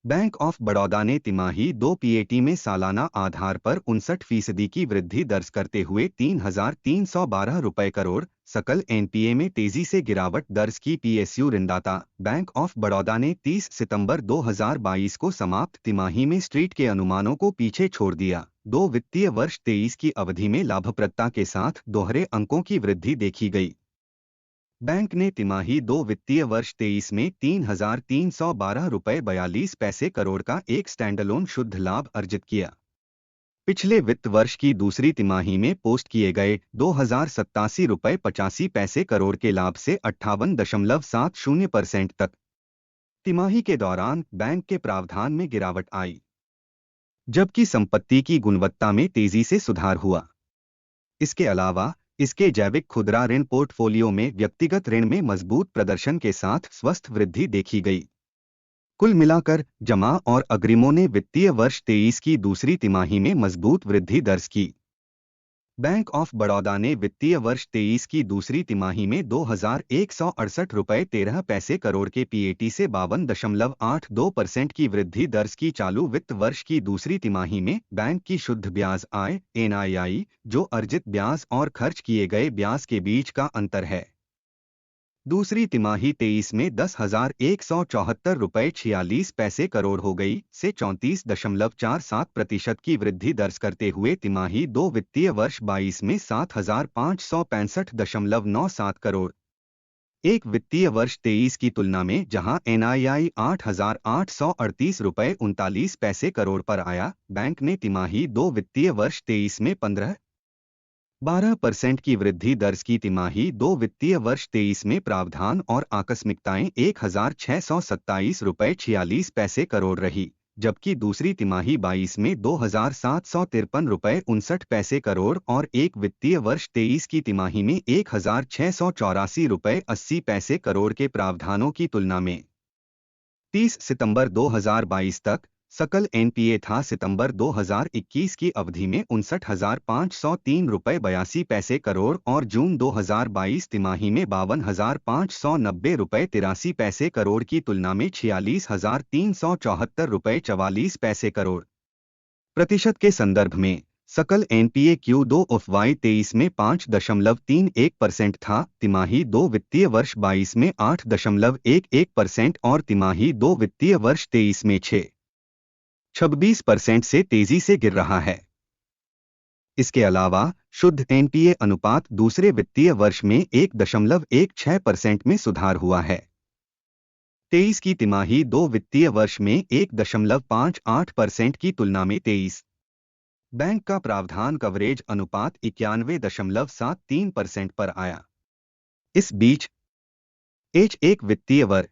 Bank of Baroda ने तिमाही 2 PAT में सालाना आधार पर 59% की वृद्धि दर्ज करते हुए 3,312 रुपये करोड़, सकल एनपीए में तेजी से गिरावट दर्ज की। पीएसयू ऋणदाता बैंक ऑफ बड़ौदा ने 30 सितंबर 2022 को समाप्त तिमाही में स्ट्रीट के अनुमानों को पीछे छोड़ दिया। 2 वित्तीय वर्ष 23 की अवधि में लाभप्रदता के साथ दोहरे अंकों की वृद्धि देखी गई। बैंक ने तिमाही 2 वित्तीय वर्ष 23 में 3,312 रुपये 42 पैसे करोड़ का एक स्टैंडअलोन शुद्ध लाभ अर्जित किया। पिछले वित्त वर्ष की दूसरी तिमाही में पोस्ट किए गए 2,087 रुपये 85 पैसे करोड़ के लाभ से 58.70% तक तिमाही के दौरान बैंक के प्रावधान में गिरावट आई, जबकि संपत्ति की गुणवत्ता में तेजी से सुधार हुआ। इसके अलावा इसके जैविक खुदरा ऋण पोर्टफोलियो में व्यक्तिगत ऋण में मजबूत प्रदर्शन के साथ स्वस्थ वृद्धि देखी गई। कुल मिलाकर जमा और अग्रिमों ने वित्तीय वर्ष 23 की दूसरी तिमाही में मजबूत वृद्धि दर्ज की। बैंक ऑफ बड़ौदा ने वित्तीय वर्ष 23 की दूसरी तिमाही में 2,168 रुपये 13 पैसे करोड़ के पीएटी से 52.82% की वृद्धि दर्ज की। चालू वित्त वर्ष की दूसरी तिमाही में बैंक की शुद्ध ब्याज आय एनआईआई, जो अर्जित ब्याज और खर्च किए गए ब्याज के बीच का अंतर है, दूसरी तिमाही 23 में 10,174 रुपये 46 पैसे करोड़ हो गई से 34.47% की वृद्धि दर्ज करते हुए तिमाही 2 वित्तीय वर्ष 22 में 7,565.97 करोड़, एक वित्तीय वर्ष 23 की तुलना में जहां एनआईआई 8,838 रुपये 39 पैसे करोड़ पर आया, बैंक ने तिमाही 2 वित्तीय वर्ष 23 में 12% की वृद्धि दर्ज की। तिमाही 2 वित्तीय वर्ष 23 में प्रावधान और आकस्मिकताएं 1,627 रुपये 46 पैसे करोड़ रही, जबकि दूसरी तिमाही 22 में 2,753 रुपये 59 पैसे करोड़ और एक वित्तीय वर्ष 23 की तिमाही में 1,684 रुपये 80 पैसे करोड़ के प्रावधानों की तुलना में। 30 सितंबर 2022 तक सकल एनपीए था। सितंबर 2021 की अवधि में 59,503 रुपये 82 पैसे करोड़ और जून 2022 तिमाही में 52,590 रुपये 83 पैसे करोड़ की तुलना में 46,374 रुपये 44 पैसे करोड़। प्रतिशत के संदर्भ में सकल एनपीए Q2 ऑफ Y23 में 5.31% था, तिमाही 2 वित्तीय वर्ष 22 में 8.11% और तिमाही 2 वित्तीय वर्ष 23 में 6.26% से तेजी से गिर रहा है। इसके अलावा शुद्ध एनपीए अनुपात दूसरे वित्तीय वर्ष में 1.16% में सुधार हुआ है। 23 की तिमाही 2 वित्तीय वर्ष में 1.58% की तुलना में 23। बैंक का प्रावधान कवरेज अनुपात 91.73% पर आया। इस बीच H1 वित्तीय वर्ष